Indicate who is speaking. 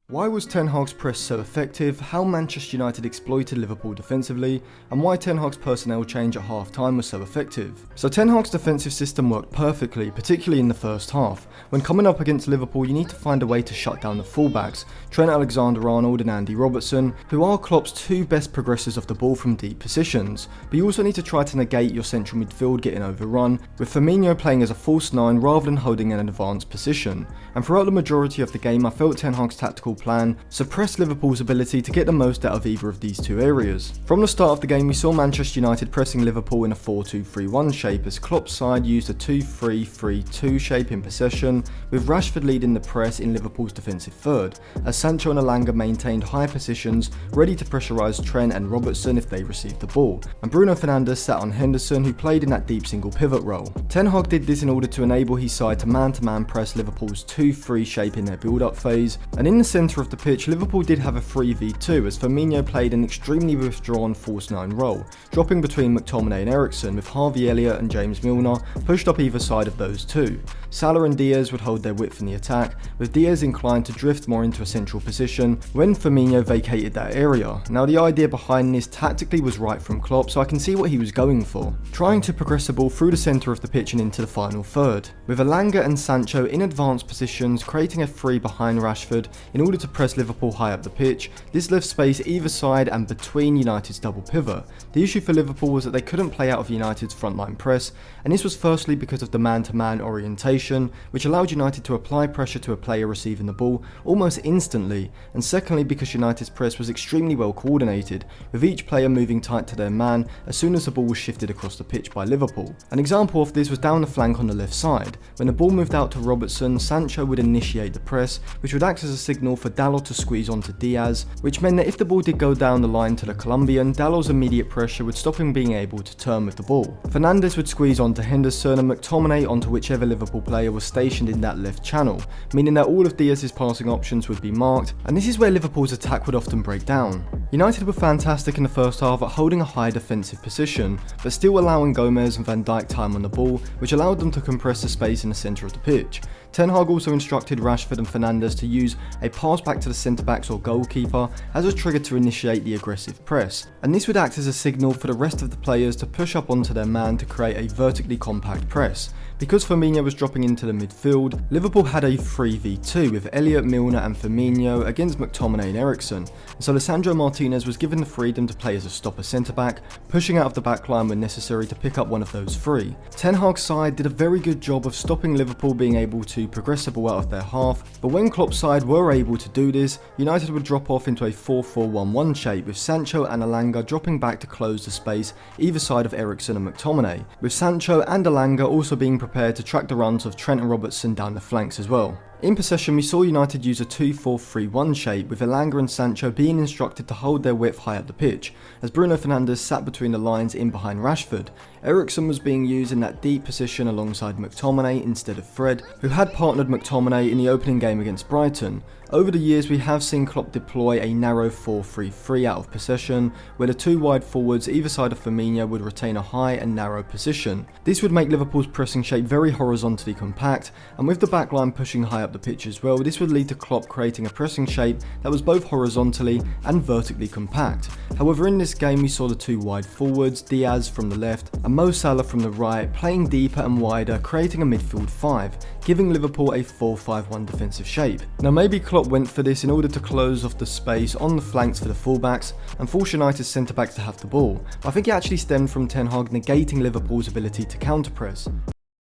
Speaker 1: Why was Ten Hag's press so effective, how Manchester United exploited Liverpool defensively, and why Ten Hag's personnel change at half-time was so effective. So Ten Hag's defensive system worked perfectly, particularly in the first half. When coming up against Liverpool, you need to find a way to shut down the fullbacks, Trent Alexander-Arnold and Andy Robertson, who are Klopp's two best progressors of the ball from deep positions. But you also need to try to negate your central midfield getting overrun, with Firmino playing as a false 9 rather than holding an advanced position. And throughout the majority of the game, I felt Ten Hag's tactical plan suppressed Liverpool's ability to get the most out of either of these two areas. From the start of the game, we saw Manchester United pressing Liverpool in a 4-2-3-1 shape as Klopp's side used a 2-3-3-2 shape in possession, with Rashford leading the press in Liverpool's defensive third, as Sancho and Elanga maintained high positions, ready to pressurise Trent and Robertson if they received the ball, and Bruno Fernandes sat on Henderson, who played in that deep single pivot role. Ten Hag did this in order to enable his side to man-to-man press Liverpool's 2-3 shape in their build-up phase, and in the centre of the pitch, Liverpool did have a 3v2 as Firmino played an extremely withdrawn false 9 role, dropping between McTominay and Eriksen, with Harvey Elliott and James Milner pushed up either side of those two. Salah and Diaz would hold their width in the attack, with Diaz inclined to drift more into a central position when Firmino vacated that area. Now, the idea behind this tactically was right from Klopp, so I can see what he was going for, trying to progress the ball through the centre of the pitch and into the final third, with Elanga and Sancho in advanced positions creating a 3 behind Rashford in order to press Liverpool high up the pitch. This left space either side and between United's double pivot. The issue for Liverpool was that they couldn't play out of United's frontline press, and this was firstly because of the man-to-man orientation, which allowed United to apply pressure to a player receiving the ball almost instantly, and secondly because United's press was extremely well coordinated, with each player moving tight to their man as soon as the ball was shifted across the pitch by Liverpool. An example of this was down the flank on the left side. When the ball moved out to Robertson, Sancho would initiate the press, which would act as a signal for Dalot to squeeze onto Diaz, which meant that if the ball did go down the line to the Colombian, Dalot's immediate pressure would stop him being able to turn with the ball. Fernandes would squeeze onto Henderson and McTominay onto whichever Liverpool player was stationed in that left channel, meaning that all of Diaz's passing options would be marked, and this is where Liverpool's attack would often break down. United were fantastic in the first half at holding a high defensive position, but still allowing Gomez and Van Dijk time on the ball, which allowed them to compress the space in the centre of the pitch. Ten Hag also instructed Rashford and Fernandes to use a pass back to the centre-backs or goalkeeper as a trigger to initiate the aggressive press, and this would act as a signal for the rest of the players to push up onto their man to create a vertically compact press. Because Firmino was dropping into the midfield, Liverpool had a 3v2 with Elliott, Milner and Firmino against McTominay and Eriksen, and so Lisandro Martinez was given the freedom to play as a stopper centre-back, pushing out of the back line when necessary to pick up one of those three. Ten Hag's side did a very good job of stopping Liverpool being able to progress the ball out of their half, but when Klopp's side were able to do this, United would drop off into a 4-4-1-1 shape, with Sancho and Elanga dropping back to close the space either side of Eriksen and McTominay, with Sancho and Elanga also being prepared to track the runs of Trent and Robertson down the flanks as well. In possession, we saw United use a 2-4-3-1 shape, with Elanga and Sancho being instructed to hold their width high up the pitch, as Bruno Fernandes sat between the lines in behind Rashford. Eriksen was being used in that deep position alongside McTominay instead of Fred, who had partnered McTominay in the opening game against Brighton. Over the years, we have seen Klopp deploy a narrow 4-3-3 out of possession, where the two wide forwards either side of Firmino would retain a high and narrow position. This would make Liverpool's pressing shape very horizontally compact, and with the backline pushing high up the pitch as well, this would lead to Klopp creating a pressing shape that was both horizontally and vertically compact. However, in this game we saw the two wide forwards, Diaz from the left and Mo Salah from the right, playing deeper and wider, creating a midfield 5, giving Liverpool a 4-5-1 defensive shape. Now, maybe Klopp went for this in order to close off the space on the flanks for the fullbacks and force United's centre-backs to have the ball, but I think it actually stemmed from Ten Hag negating Liverpool's ability to counter-press.